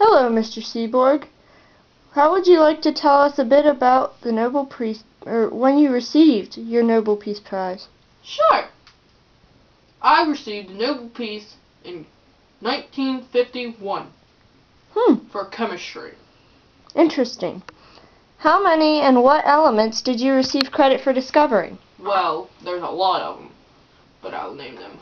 Hello, Mr. Seaborg. How would you like to tell us a bit about the Nobel Peace, or when you received your Nobel Peace Prize? Sure. I received the Nobel Peace in 1951 for chemistry. Interesting. How many and what elements did you receive credit for discovering? Well, there's a lot of them, but I'll name them.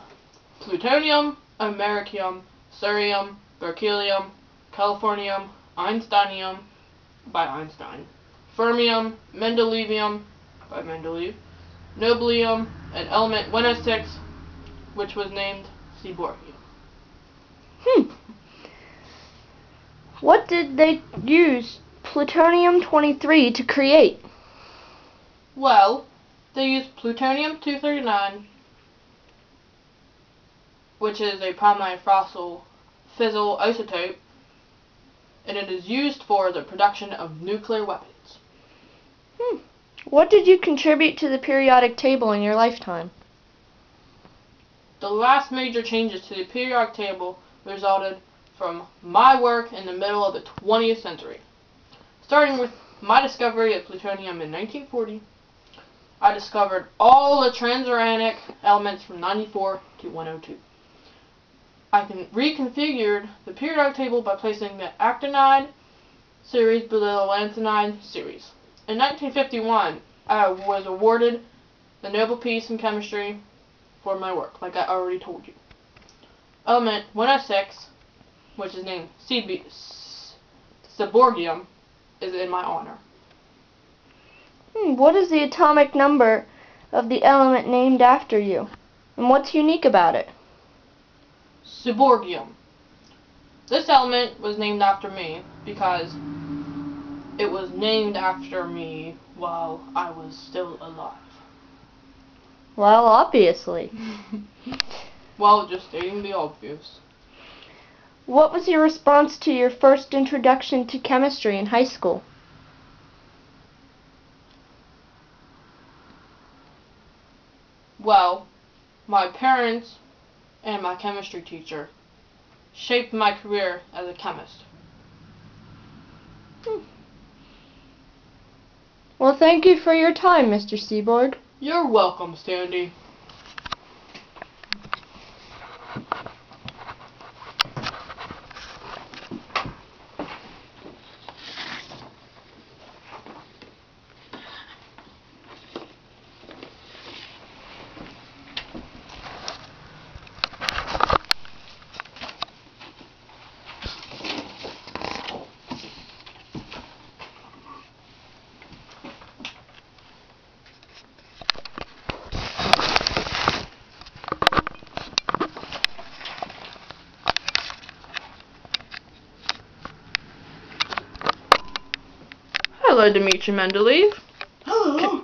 Plutonium, americium, cerium, berkelium, californium, einsteinium, by Einstein, fermium, mendeleevium, by Mendeleev, nobelium, and element 106, which was named Seaborg. What did they use plutonium-23 to create? Well, they used plutonium-239, which is a prominent fossil fissile isotope, and it is used for the production of nuclear weapons. What did you contribute to the periodic table in your lifetime? The last major changes to the periodic table resulted from my work in the middle of the 20th century. Starting with my discovery of plutonium in 1940, I discovered all the transuranic elements from 94 to 102. I reconfigured the periodic table by placing the actinide series below the lanthanide series. In 1951, I was awarded the Nobel Peace in Chemistry for my work, like I already told you. Element 106, which is named Seaborgium, is in my honor. What is the atomic number of the element named after you? And what's unique about it? Seaborgium. This element was named after me because it was named after me while I was still alive. Well, obviously. Well, just stating the obvious. What was your response to your first introduction to chemistry in high school? Well, my parents and my chemistry teacher shaped my career as a chemist. Well, thank you for your time, Mr. Seaborg. You're welcome, Sandy. Hello, Dmitrie Mendeleev. Hello.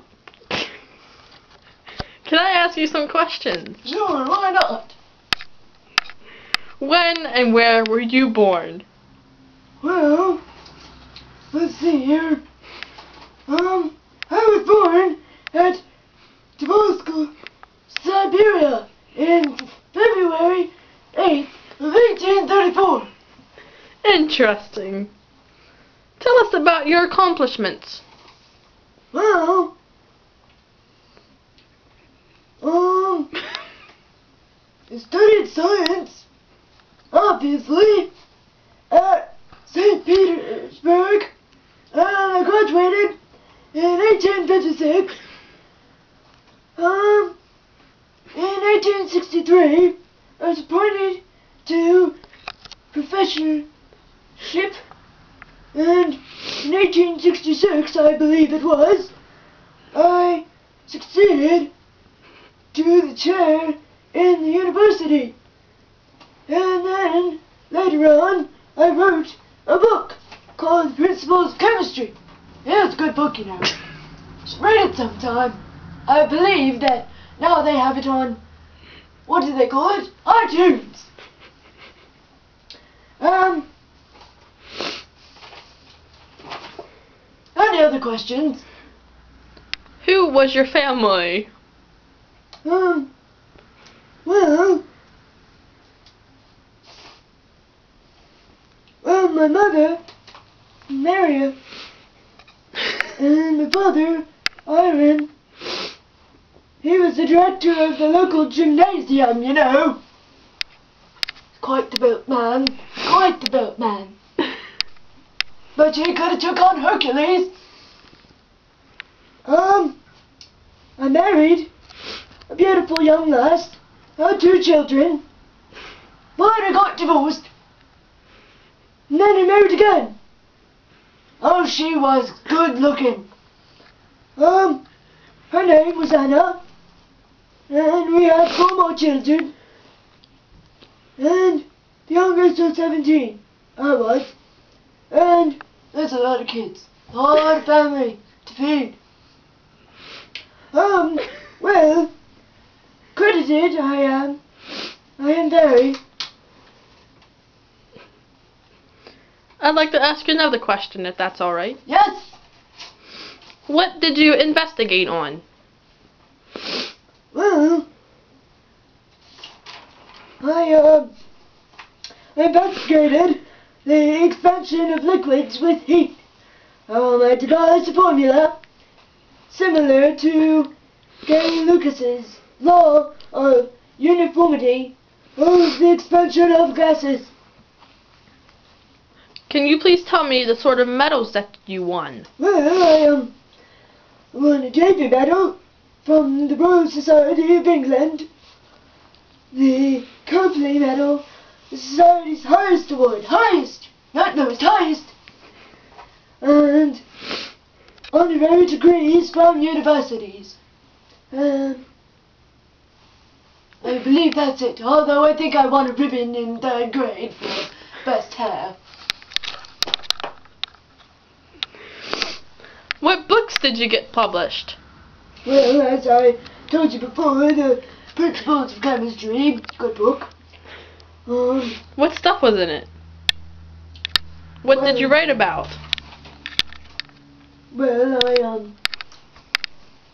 Can I ask you some questions? Sure, why not? When and where were you born? Well, let's see here. I was born at Tobolsk, Siberia, in February 8th of 1834. Interesting. Tell us about your accomplishments. Well, I studied science, obviously, at St. Petersburg, and I graduated in 1856. In 1863, I was appointed to professorship, and in 1866, I believe it was, I succeeded to the chair in the university. And then, later on, I wrote a book called Principles of Chemistry. Yeah, it's a good book, you know. Just read it sometime. I believe that now they have it on, what do they call it? iTunes. Any other questions? Who was your family? Well, My mother, Maria, and my father, Iron. He was the director of the local gymnasium, you know. Quite the built man. Quite the built man. But he could have took on Hercules. I married a beautiful young lass. Had 2 children. But I got divorced. And then I married again. Oh, she was good looking. Her name was Anna. And we had 4 more children. And the youngest was 17. I was. And that's a lot of kids. A lot of family to feed. Well, credited I am very. I'd like to ask you another question, if that's alright. Yes! What did you investigate on? Well, I investigated the expansion of liquids with heat. I devised a formula similar to Gay Lucas's law of uniformity of the expansion of gases. Can you please tell me the sort of medals that you won? Well, I won a Davy medal from the Royal Society of England, the Copley medal, the Society's highest award, highest, not lowest, highest, and honorary degrees from universities. I believe that's it, although I think I won a ribbon in 3rd grade for best hair. What books did you get published? Well, as I told you before, the Principles of Chemistry, good book. What stuff was in it? What did you write about? Well,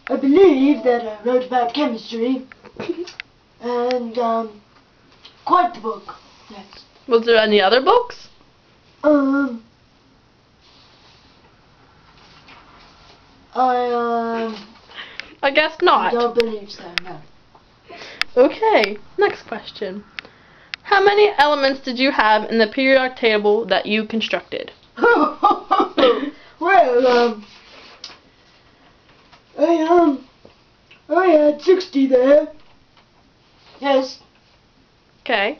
I believe that I wrote about chemistry, and, quite the book, yes. Was there any other books? I guess I not. don't believe so, no. Okay, next question. How many elements did you have in the periodic table that you constructed? Well, I had 60 there. Yes. Okay.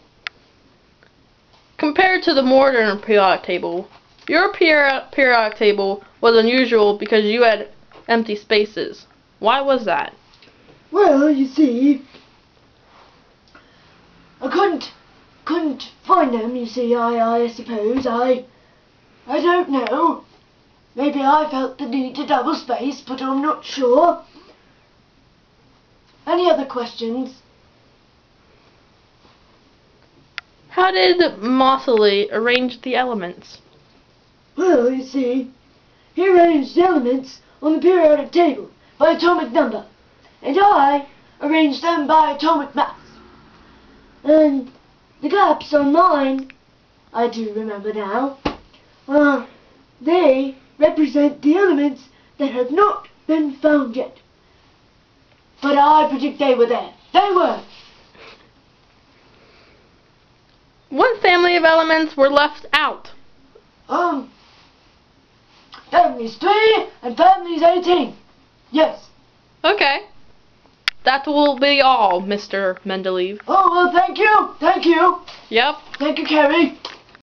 Compared to the modern periodic table, your periodic table was unusual because you had empty spaces. Why was that? Well, you see, I couldn't find them, you see, I suppose, I don't know. Maybe I felt the need to double space, but I'm not sure. Any other questions? How did Moseley arrange the elements? Well, you see, he arranged the elements on the periodic table by atomic number, and I arranged them by atomic mass. And the gaps on mine, I do remember now, they represent the elements that have not been found yet. But I predict they were there. They were! What family of elements were left out? Family's 3 and family's 18. Yes. Okay. That will be all, Mr. Mendeleev. Oh, well, thank you. Thank you. Yep. Thank you, Carrie.